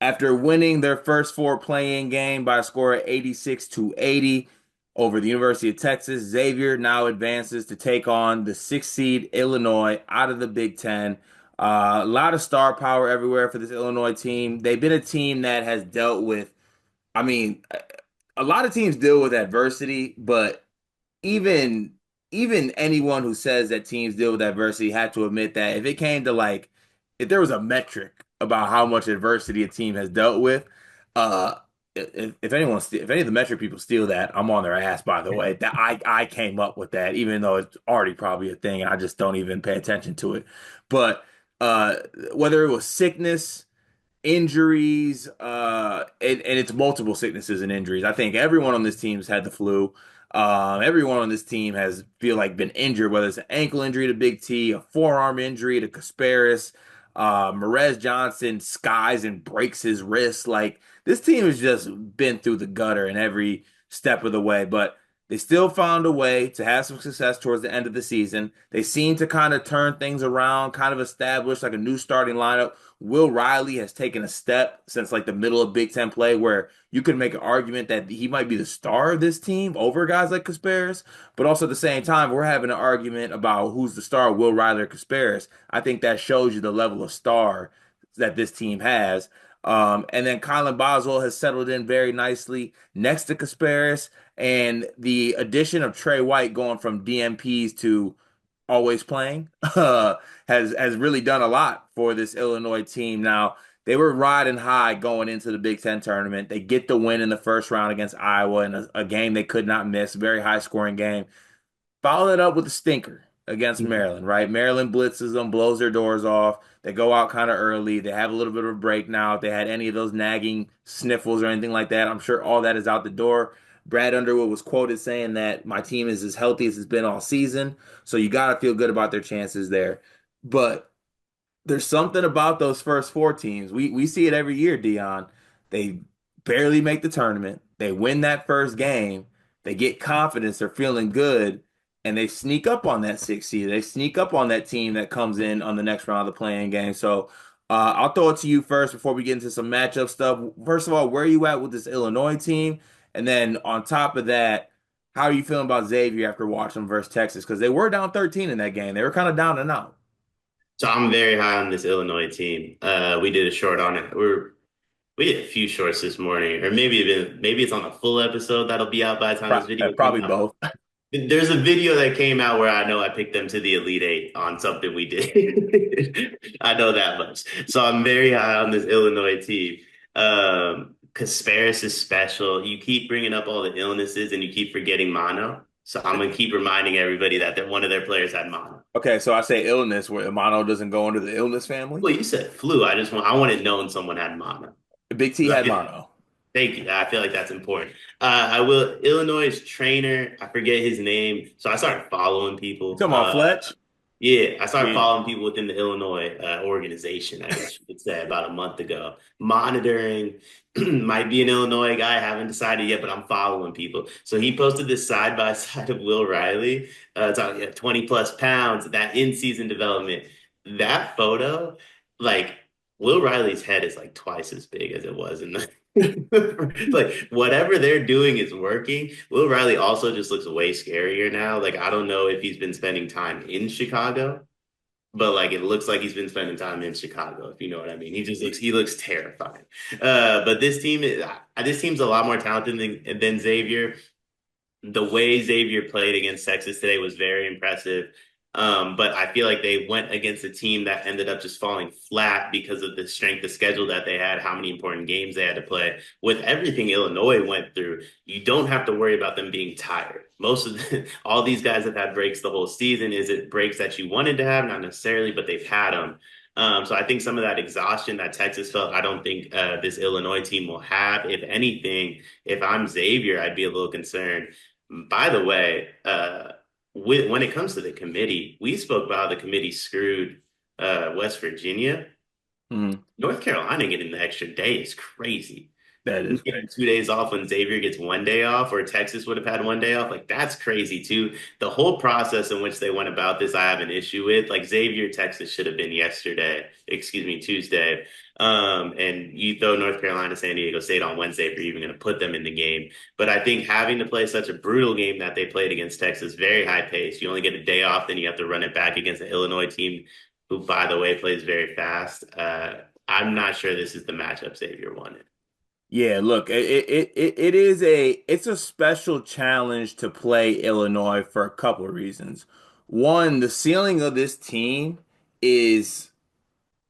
After winning their first four play-in game by a score of 86-80 over the University of Texas, Xavier now advances to take on the sixth seed Illinois out of the Big Ten. A lot of star power everywhere for this Illinois team. They've been a team that has dealt with, I mean, a lot of teams deal with adversity, but even even anyone who says that teams deal with adversity had to admit that if it came to like if there was a metric about how much adversity a team has dealt with, uh if any of the metric people steal that, I'm on their ass, by the way. That I came up with that, even though it's already probably a thing and I just don't even pay attention to it. But uh whether it was sickness, injuries, and it's multiple sicknesses and injuries. I think everyone on this team's had the flu. Everyone on this team has feel like been injured, whether it's an ankle injury to Big T, a forearm injury to Casparis, Merez Johnson skies and breaks his wrist. Like this team has just been through the gutter in every step of the way, but they still found a way to have some success towards the end of the season. They seem to kind of turn things around, kind of establish like a new starting lineup. Will Riley has taken a step since like the middle of Big Ten play where you could make an argument that he might be the star of this team over guys like Casparis, but also at the same time, we're having an argument about who's the star, Will Riley or Casparis. I think that shows you the level of star that this team has. And then Colin Boswell has settled in very nicely next to Casparis, and the addition of Trey White going from DMPs to always playing, has really done a lot for this Illinois team. Now, they were riding high going into the Big Ten tournament. They get the win in the first round against Iowa in a game they could not miss, very high scoring game. Follow it up with a stinker against Maryland, right? Maryland blitzes them, blows their doors off. They go out kind of early. They have a little bit of a break now. If they had any of those nagging sniffles or anything like that, I'm sure all that is out the door. Brad Underwood was quoted saying that my team is as healthy as it's been all season. So you got to feel good about their chances there. But there's something about those first four teams. We see it every year, Dion. They barely make the tournament. They win that first game. They get confidence. They're feeling good, and they sneak up on that sixth seed. They sneak up on that team that comes in on the next round of the playing game. So I'll throw it to you first before we get into some matchup stuff. First of all, where are you at with this Illinois team? And then on top of that, how are you feeling about Xavier after watching them versus Texas? Because they were down 13 in that game. They were kind of down and out. So I'm very high on this Illinois team. We did a short on it. We did a few shorts this morning, or maybe it's on a full episode that'll be out by the time this video comes Probably out. both. There's a video that came out where I know I picked them to the Elite Eight on something we did. I know that much. So I'm very high on this Illinois team. Casparis is special. You keep bringing up all the illnesses and you keep forgetting mono. So I'm gonna keep reminding everybody that one of their players had mono. Okay, so I say illness where the mono doesn't go under the illness family. Well, you said flu. I wanted known someone had mono. Big T had mono. Thank you. I feel like that's important. I will. Illinois' trainer, I forget his name. So I started following You people. talking about Fletch? Yeah, I started Yeah. following people within the Illinois organization, I guess you could say, about a month ago. Monitoring, might be an Illinois guy, haven't decided yet, but I'm following people. So he posted this side by side of Will Riley, talking 20 plus pounds, that in season development. That photo, like Will Riley's head is like twice as big as it was in the. Like whatever they're doing is working. Will Riley also just looks way scarier now. Like I don't know if he's been spending time in Chicago, but like it looks like he's been spending time in Chicago, if you know what I mean. He looks terrifying. But this team's a lot more talented than Xavier. The way Xavier played against Texas today was very impressive. But I feel like they went against a team that ended up just falling flat because of the strength of schedule that they had, how many important games they had to play. With everything Illinois went through, you don't have to worry about them being tired. All these guys have had breaks the whole season. Is it breaks that you wanted to have? Not necessarily, but they've had them. So I think some of that exhaustion that Texas felt, I don't think this Illinois team will have. If anything, if I'm Xavier, I'd be a little concerned. By the way, when it comes to the committee, we spoke about how the committee screwed West Virginia. Mhm. North Carolina getting the extra day is crazy. That Who's is getting crazy. 2 days off when Xavier gets 1 day off, or Texas would have had 1 day off? Like that's crazy too. The whole process in which they went about this, I have an issue with. Like Xavier, Texas should have been yesterday. Excuse me, Tuesday. And you throw North Carolina, San Diego State on Wednesday if you're even going to put them in the game. But I think having to play such a brutal game that they played against Texas, very high pace. You only get a day off, then you have to run it back against the Illinois team, who, by the way, plays very fast. I'm not sure this is the matchup Xavier wanted. Yeah, look, it's a special challenge to play Illinois for a couple of reasons. One, the ceiling of this team is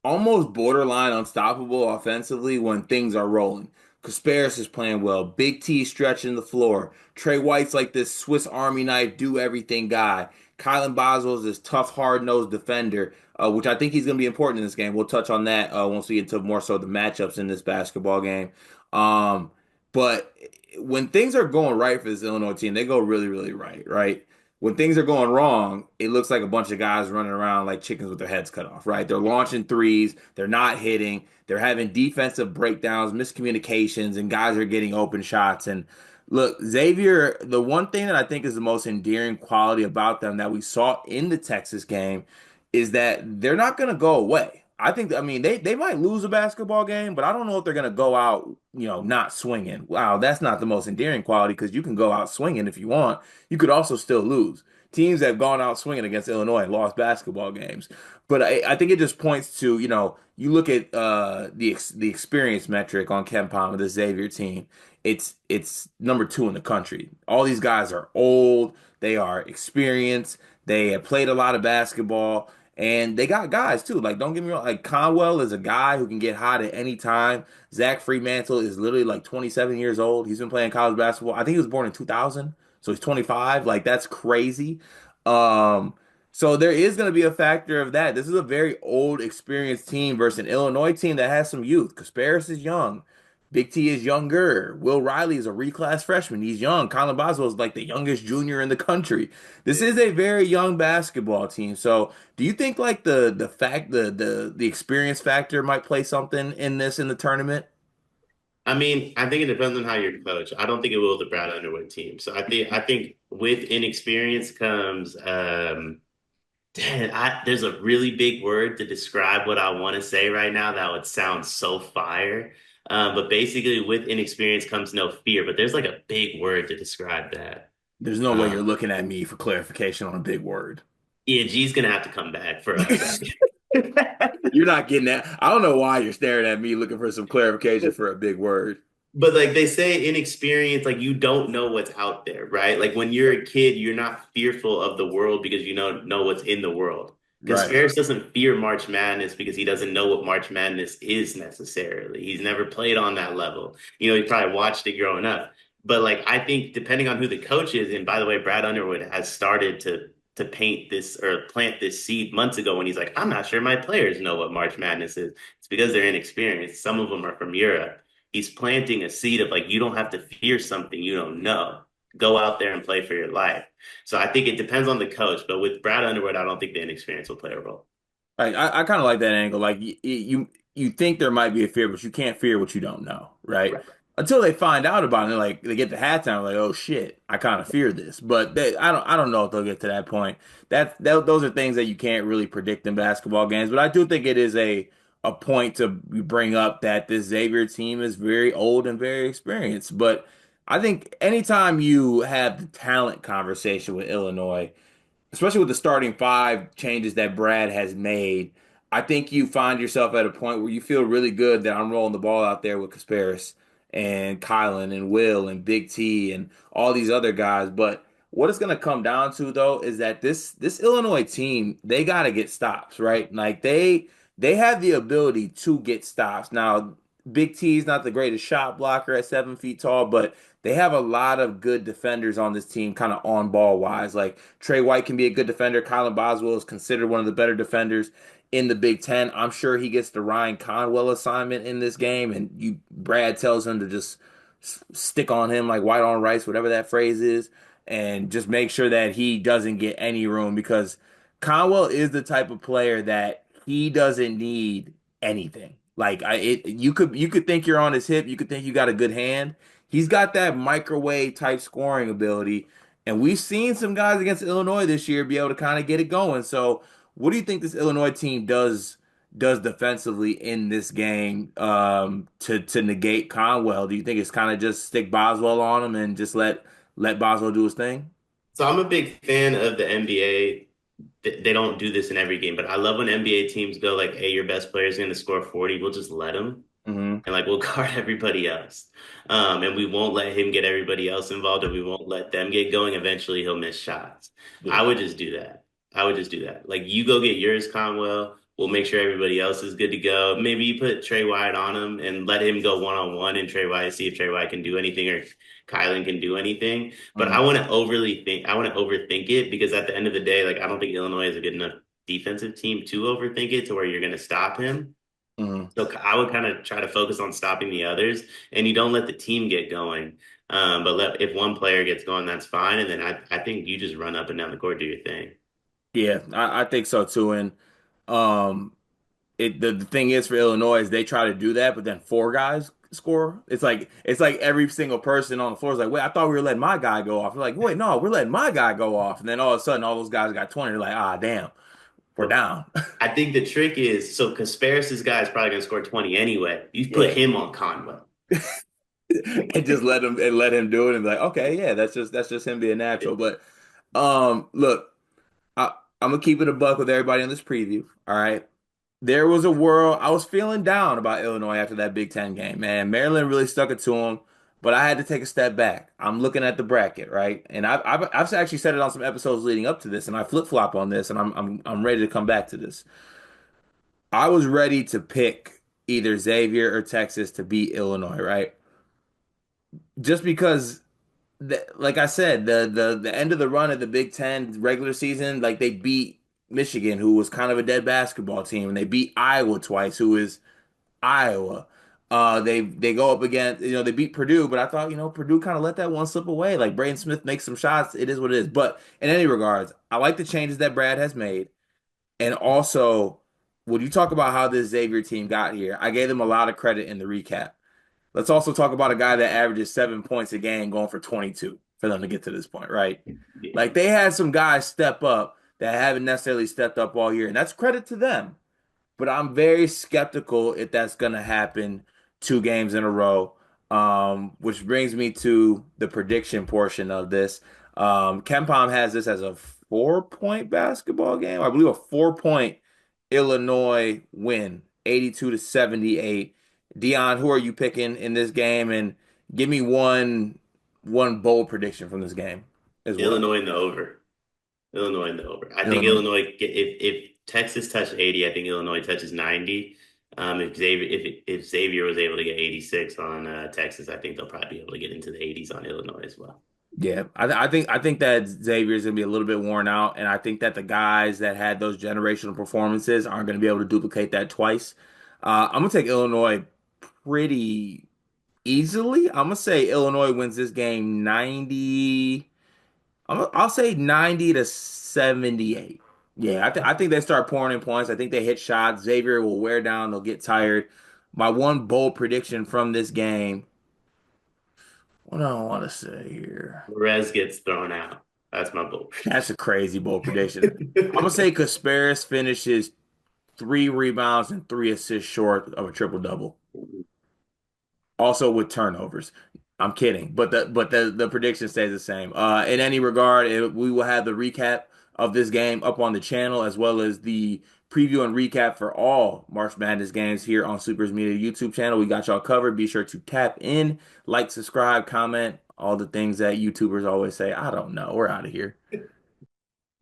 almost borderline unstoppable offensively when things are rolling. Kasparis is playing well. Big T stretching the floor. Trey White's like this Swiss Army knife, do everything guy. Kylan Boswell's this tough, hard nosed defender, which I think he's going to be important in this game. We'll touch on that once we get into more so the matchups in this basketball game. Um, but when things are going right for this Illinois team, they go really, really right, right? When things are going wrong, it looks like a bunch of guys running around like chickens with their heads cut off, right? They're launching threes, they're not hitting, they're having defensive breakdowns, miscommunications, and guys are getting open shots. And look, Xavier, the one thing that I think is the most endearing quality about them that we saw in the Texas game is that they're not going to go away. I mean, they might lose a basketball game, but I don't know if they're going to go out, not swinging. Wow, that's not the most endearing quality because you can go out swinging if you want. You could also still lose. Teams have gone out swinging against Illinois and lost basketball games. But I think it just points to, you look at the experience metric on KenPom of the Xavier team. It's number two in the country. All these guys are old. They are experienced. They have played a lot of basketball. And they got guys too. Like, don't get me wrong. Like Conwell is a guy who can get hot at any time. Zach Freemantle is literally like 27 years old. He's been playing college basketball. I think he was born in 2000, so he's 25. Like that's crazy. Um, so there is going to be a factor of that. This is a very old, experienced team versus an Illinois team that has some youth. Kasparis is young. Big T is younger. Will Riley is a reclass freshman. He's young. Colin Boswell is like the youngest junior in the country. This is a very young basketball team. So, do you think like the experience factor might play something in this in the tournament? I mean, I think it depends on how you're coached. I don't think it will with the Brad Underwood team. So I think with inexperience comes there's a really big word to describe what I want to say right now that would sound so fire. But basically, with inexperience comes no fear. But there's like a big word to describe that. There's no way Um, you're looking at me for clarification on a big word. yeah, G's gonna have to come back for us. You're not getting that. I don't know why you're staring at me looking for some clarification for a big word. But like they say, inexperience, like you don't know what's out there, right? Like when you're a kid, you're not fearful of the world because you know what's in the world. Because Right. Ferris doesn't fear March Madness because he doesn't know what March Madness is necessarily. He's never played on that level. He probably watched it growing up. But like I think depending on who the coach is, and by the way, Brad Underwood has started to paint this or plant this seed months ago when he's like, I'm not sure my players know what March Madness is. It's because they're inexperienced. Some of them are from Europe. He's planting a seed of like, you don't have to fear something you don't know. Go out there and play for your life. So I think it depends on the coach, but with Brad Underwood, I don't think the inexperience will play a role. Like I kind of like that angle. Like you think there might be a fear, but you can't fear what you don't know, right? Right. Until they find out about it, like they get the halftime, like oh shit, I kind of fear this. But I don't know if they'll get to that point. Those are things that you can't really predict in basketball games. But I do think it is a point to bring up that this Xavier team is very old and very experienced. But I think anytime you have the talent conversation with Illinois, especially with the starting five changes that Brad has made, I think you find yourself at a point where you feel really good that I'm rolling the ball out there with Kasparis and Kylan and Will and Big T and all these other guys. But what it's going to come down to though is that this Illinois team, they got to get stops, right? Like they have the ability to get stops. Now, Big T is not the greatest shot blocker at 7 feet tall, but they have a lot of good defenders on this team, kind of on ball wise. Like Trey White can be a good defender. Colin Boswell is considered one of the better defenders in the Big Ten. I'm sure he gets the Ryan Conwell assignment in this game, and Brad tells him to just stick on him like white on rice, whatever that phrase is, and just make sure that he doesn't get any room because Conwell is the type of player that he doesn't need anything. Like you could think you're on his hip, you could think you got a good hand. He's got that microwave type scoring ability, and we've seen some guys against Illinois this year be able to kind of get it going. So, what do you think this Illinois team does defensively in this game to negate Conwell? Do you think it's kind of just stick Boswell on him and just let Boswell do his thing? So I'm a big fan of the NBA. They don't do this in every game, but I love when NBA teams go like, "Hey, your best player is going to score 40. We'll just let him." Hmm. And like we'll guard everybody else. And we won't let him get everybody else involved, or we won't let them get going. Eventually, he'll miss shots. I Yeah. would just do that. I would just do that. Like you go get yours, Conwell. We'll make sure everybody else is good to go. Maybe you put Trey White on him and let him go one on one and Trey White see if Trey White can do anything or Kylan can do anything. But Hmm. I want to overthink it because at the end of the day, like I don't think Illinois is a good enough defensive team to overthink it to where you're going to stop him. Hmm. So I would kind of try to focus on stopping the others, and you don't let the team get going. But if one player gets going, that's fine. And then I think you just run up and down the court, do your thing. Yeah, I think so too. And um, the thing is for Illinois is they try to do that, but then four guys score. It's like every single person on the floor is like, wait, I thought we were letting my guy go off. They're like, wait, no, we're letting my guy go off. And then all of a sudden, all those guys got 20. They're like, ah, damn, we're But down. I think the trick is so Kasparis' guy is probably going to score 20 anyway. You put Yeah. him on Conwell. And just let him do it and be like, okay, yeah, that's just him being natural. But look, I'm gonna keep it a buck with everybody in this preview. All right. There was a world I was feeling down about Illinois after that Big Ten game, man. Maryland really stuck it to them, but I had to take a step back. I'm looking at the bracket, right? And I've actually said it on some episodes leading up to this, and I flip-flop on this, and I'm ready to come back to this. I was ready to pick either Xavier or Texas to beat Illinois, right? Just because like I said, the end of the run of the Big Ten regular season, like they beat Michigan, who was kind of a dead basketball team, and they beat Iowa twice, who is Iowa. They go up against, they beat Purdue, but I thought, Purdue kind of let that one slip away. Like Braden Smith makes some shots, it is what it is. But in any regards, I like the changes that Brad has made. And also, when you talk about how this Xavier team got here, I gave them a lot of credit in the recap. Let's also talk about a guy that averages 7 points a game going for 22 for them to get to this point, right? Yeah. Like they had some guys step up that haven't necessarily stepped up all year, and that's credit to them. But I'm very skeptical if that's going to happen 2 games in a row. Which brings me to the prediction portion of this. KenPom has this as a 4-point basketball game. I believe a 4-point Illinois win, 82 to 78. Dion, who are you picking in this game? And give me one bold prediction from this game as well. Illinois in the over. Illinois in the over. I think Illinois. if Texas touched 80, I think Illinois touches 90. If Xavier was able to get 86 on Texas, I think they'll probably be able to get into the 80s on Illinois as well. Yeah, I think that Xavier's gonna be a little bit worn out, and I think that the guys that had those generational performances aren't gonna be able to duplicate that twice. I'm gonna take Illinois pretty easily. I'm gonna say Illinois wins this game 90. I'll say 90 to 78. Yeah, I think they start pouring in points. I think they hit shots. Xavier will wear down. They'll get tired. My one bold prediction from this game. What do I want to say here? Perez gets thrown out. That's my bold That's a crazy bold prediction. I'm gonna say Kasparis finishes 3 rebounds and 3 assists short of a triple double. prediction. Also with turnovers. I'm kidding, but the prediction stays the same. In any regard, we will have the recap of this game up on the channel as well as the preview and recap for all March Madness games here on Super's Media YouTube channel. We got y'all covered. Be sure to tap in, like, subscribe, comment, all the things that YouTubers always say. I don't know. We're out of here.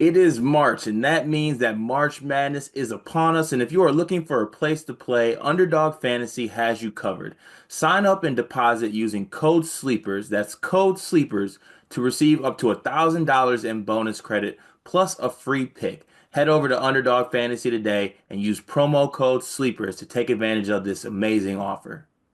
It is March, and that means that March Madness is upon us. And if you are looking for a place to play, Underdog Fantasy has you covered. Sign up and deposit using code SLEEPERS, that's code SLEEPERS, to receive up to $1,000 in bonus credit plus a free pick. Head over to Underdog Fantasy today and use promo code SLEEPERS to take advantage of this amazing offer.